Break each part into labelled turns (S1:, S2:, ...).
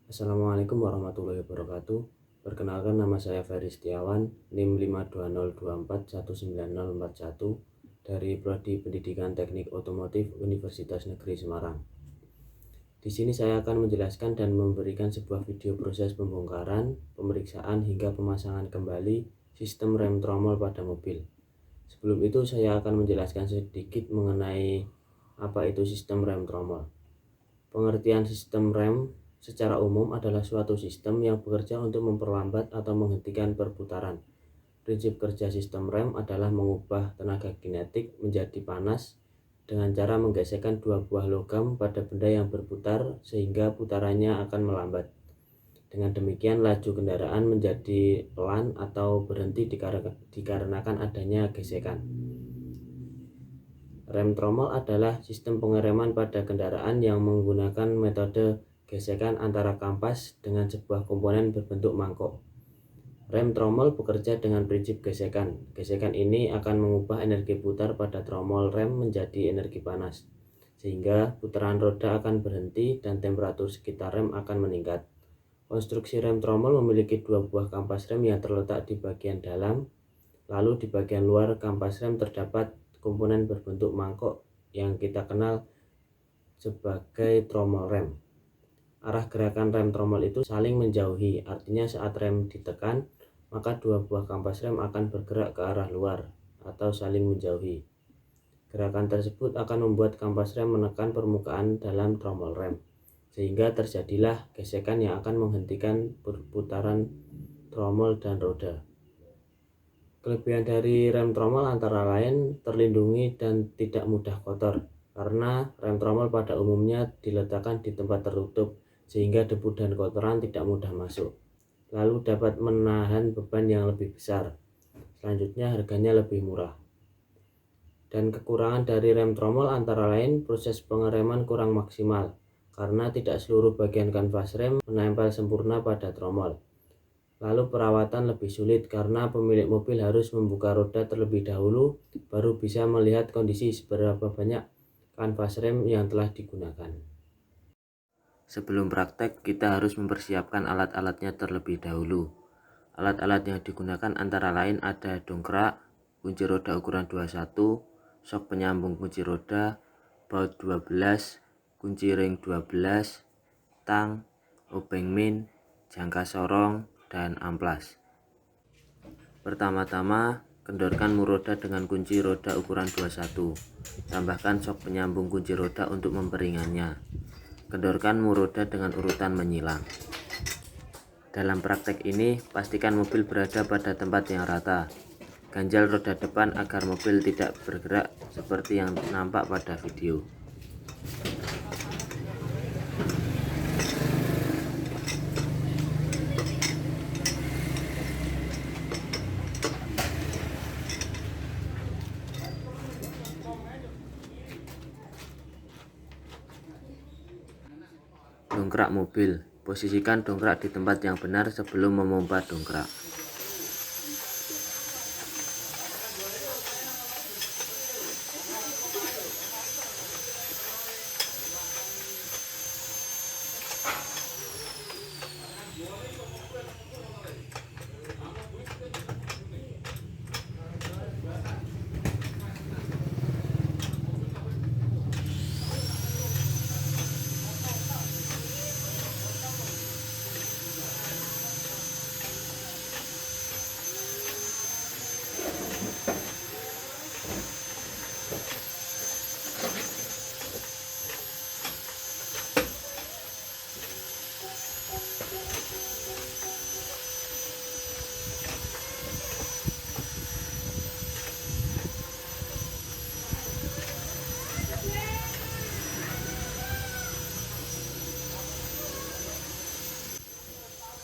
S1: Assalamualaikum warahmatullahi wabarakatuh. Perkenalkan, nama saya Ferry Setiawan, NIM 520241941 dari Prodi Pendidikan Teknik Otomotif Universitas Negeri Semarang. Di sini saya akan menjelaskan dan memberikan sebuah video proses pembongkaran, pemeriksaan hingga pemasangan kembali sistem rem tromol pada mobil. Sebelum itu saya akan menjelaskan sedikit mengenai apa itu sistem rem tromol. Pengertian sistem rem secara umum adalah suatu sistem yang bekerja untuk memperlambat atau menghentikan perputaran. Prinsip kerja sistem rem adalah mengubah tenaga kinetik menjadi panas dengan cara menggesekkan dua buah logam pada benda yang berputar sehingga putarannya akan melambat. Dengan demikian, laju kendaraan menjadi pelan atau berhenti dikarenakan adanya gesekan. Rem tromol adalah sistem pengereman pada kendaraan yang menggunakan metode gesekan antara kampas dengan sebuah komponen berbentuk mangkok. Rem tromol bekerja dengan prinsip gesekan. Gesekan ini akan mengubah energi putar pada tromol rem menjadi energi panas, sehingga putaran roda akan berhenti dan temperatur sekitar rem akan meningkat. Konstruksi rem tromol memiliki dua buah kampas rem yang terletak di bagian dalam, lalu di bagian luar kampas rem terdapat komponen berbentuk mangkok yang kita kenal sebagai tromol rem. Arah gerakan rem tromol itu saling menjauhi, artinya saat rem ditekan, maka dua buah kampas rem akan bergerak ke arah luar atau saling menjauhi. Gerakan tersebut akan membuat kampas rem menekan permukaan dalam tromol rem, sehingga terjadilah gesekan yang akan menghentikan perputaran tromol dan roda. Kelebihan dari rem tromol antara lain terlindungi dan tidak mudah kotor, karena rem tromol pada umumnya diletakkan di tempat tertutup sehingga debu dan kotoran tidak mudah masuk. Lalu dapat menahan beban yang lebih besar. Selanjutnya, harganya lebih murah. Dan kekurangan dari rem tromol antara lain proses pengereman kurang maksimal, karena tidak seluruh bagian kanvas rem menempel sempurna pada tromol. Lalu perawatan lebih sulit karena pemilik mobil harus membuka roda terlebih dahulu baru bisa melihat kondisi seberapa banyak kanvas rem yang telah digunakan. Sebelum praktek, kita harus mempersiapkan alat-alatnya terlebih dahulu. Alat-alat yang digunakan antara lain ada dongkrak, kunci roda ukuran 21, sok penyambung kunci roda, baut 12, kunci ring 12, tang, obeng min, jangka sorong, dan amplas. Pertama-tama, kendorkan mur roda dengan kunci roda ukuran 21. Tambahkan sok penyambung kunci roda untuk memperingannya. Kendorkan mur roda dengan urutan menyilang. Dalam praktek ini, pastikan mobil berada pada tempat yang rata. Ganjal roda depan agar mobil tidak bergerak seperti yang nampak pada video. Dongkrak mobil. Posisikan dongkrak di tempat yang benar sebelum memompa dongkrak.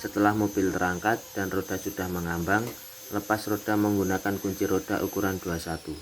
S1: Setelah mobil terangkat dan roda sudah mengambang, lepas roda menggunakan kunci roda ukuran 21.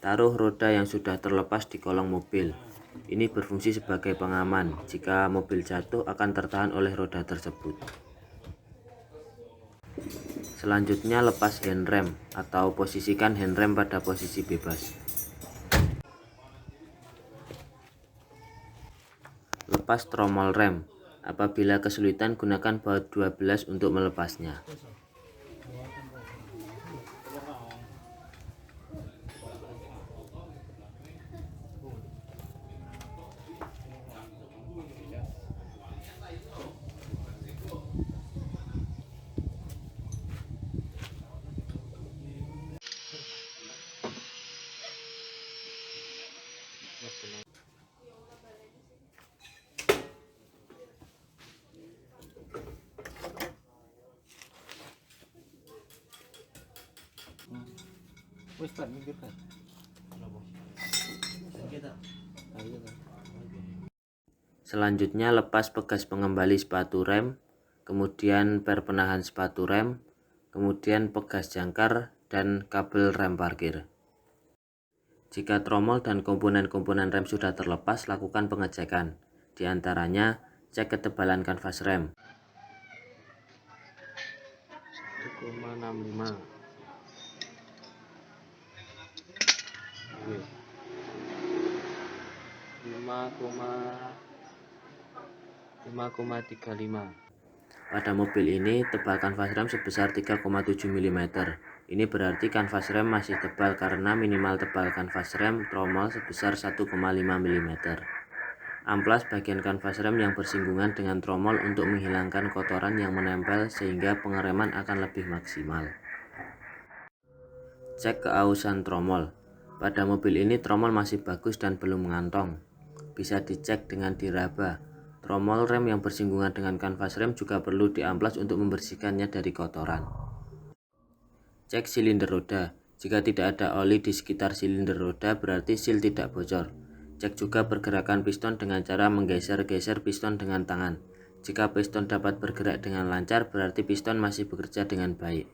S1: Taruh roda yang sudah terlepas di kolong mobil. Ini berfungsi sebagai pengaman. Jika mobil jatuh akan tertahan oleh roda tersebut. Selanjutnya lepas handrem atau posisikan handrem pada posisi bebas. Lepas tromol rem. Apabila kesulitan, gunakan baut 12 untuk melepasnya. Selanjutnya lepas pegas pengembali sepatu rem, kemudian per penahan sepatu rem, kemudian pegas jangkar dan kabel rem parkir. Jika tromol dan komponen-komponen rem sudah terlepas, lakukan pengecekan. Di antaranya, cek ketebalan kanvas rem 1,65, 5,35. Pada mobil ini, tebal kanvas rem sebesar 3,7 mm. Ini berarti kanvas rem masih tebal karena minimal tebal kanvas rem tromol sebesar 1,5 mm. Amplas bagian kanvas rem yang bersinggungan dengan tromol untuk menghilangkan kotoran yang menempel sehingga pengereman akan lebih maksimal. Cek keausan tromol. Pada mobil ini tromol masih bagus dan belum mengantong. Bisa dicek dengan diraba. Tromol rem yang bersinggungan dengan kanvas rem juga perlu diamplas untuk membersihkannya dari kotoran. Cek silinder roda. Jika tidak ada oli di sekitar silinder roda, berarti seal tidak bocor. Cek juga pergerakan piston dengan cara menggeser-geser piston dengan tangan. Jika piston dapat bergerak dengan lancar, berarti piston masih bekerja dengan baik.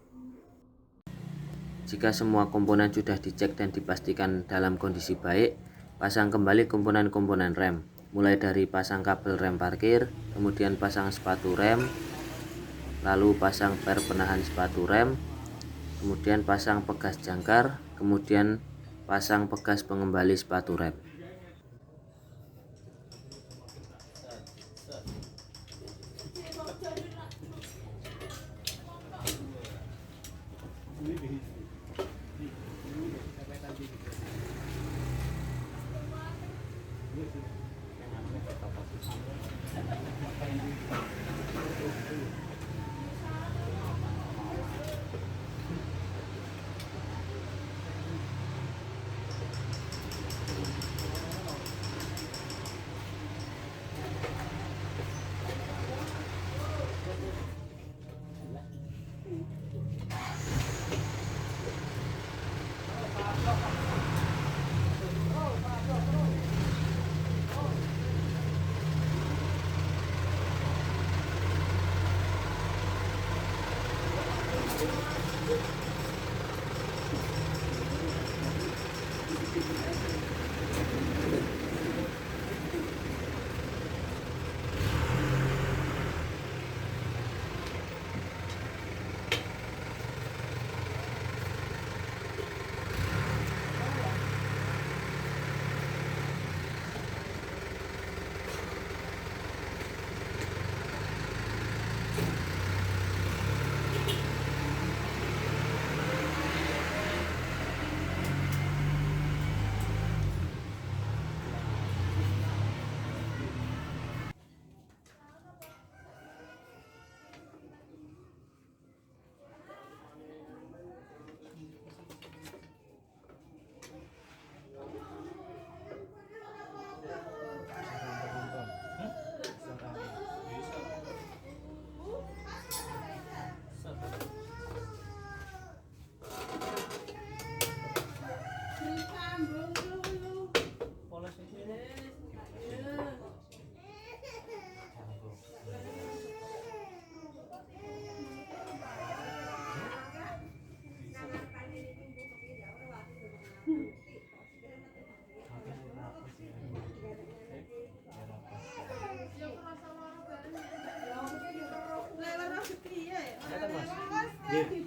S1: Jika semua komponen sudah dicek dan dipastikan dalam kondisi baik, pasang kembali komponen-komponen rem. Mulai dari pasang kabel rem parkir, kemudian pasang sepatu rem, lalu pasang per penahan sepatu rem, kemudian pasang pegas jangkar, kemudian pasang pegas pengembali sepatu rem.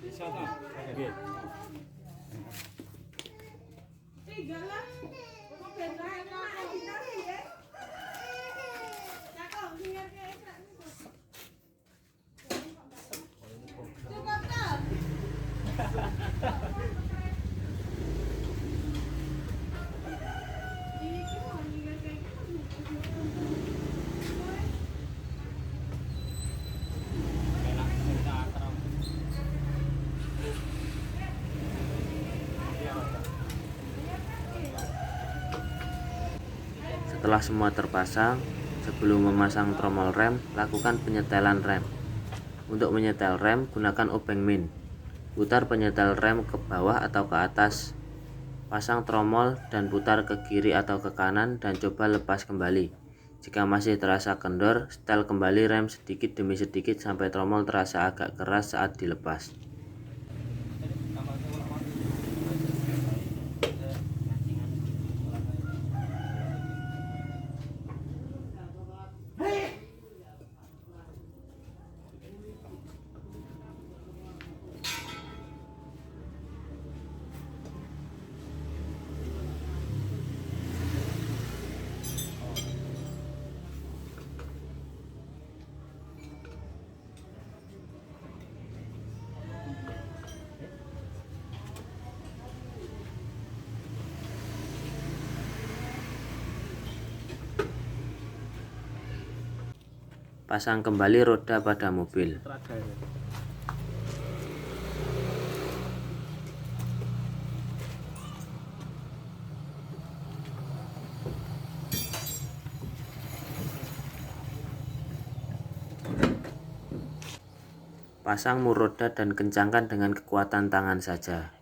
S2: Bisa tak? Nggih.
S1: Setelah semua terpasang, sebelum memasang tromol rem, lakukan penyetelan rem. Untuk menyetel rem, gunakan obeng min. Putar penyetel rem ke bawah atau ke atas. Pasang tromol dan putar ke kiri atau ke kanan dan coba lepas kembali. Jika masih terasa kendor, setel kembali rem sedikit demi sedikit sampai tromol terasa agak keras saat dilepas. Pasang kembali roda pada mobil. Pasang mur roda dan kencangkan dengan kekuatan tangan saja.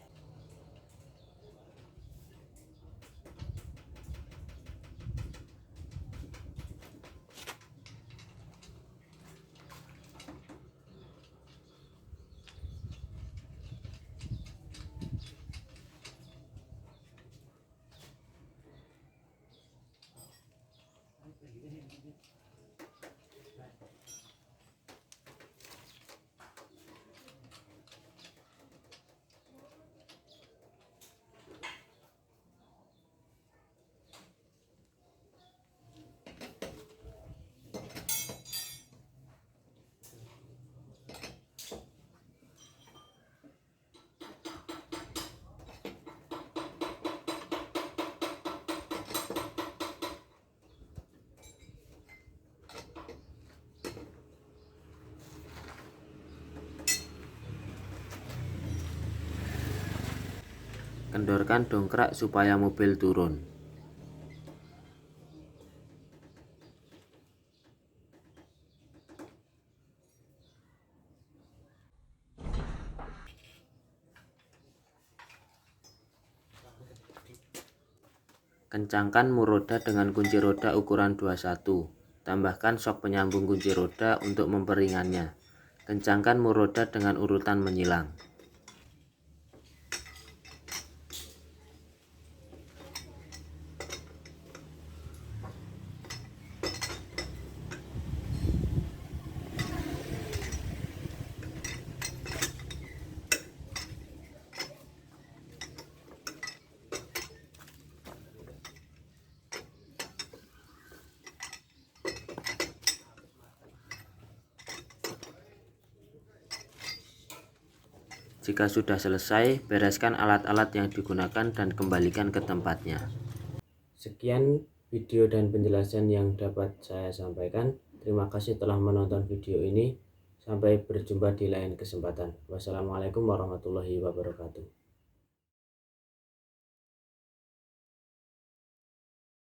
S1: Kendorkan dongkrak supaya mobil turun. Kencangkan mur roda dengan kunci roda ukuran 21. Tambahkan sok penyambung kunci roda untuk memperingannya. Kencangkan mur roda dengan urutan menyilang. Jika sudah selesai, bereskan alat-alat yang digunakan dan kembalikan ke tempatnya. Sekian video dan penjelasan yang dapat saya sampaikan. Terima kasih telah menonton video ini. Sampai berjumpa di lain kesempatan. Wassalamualaikum warahmatullahi wabarakatuh.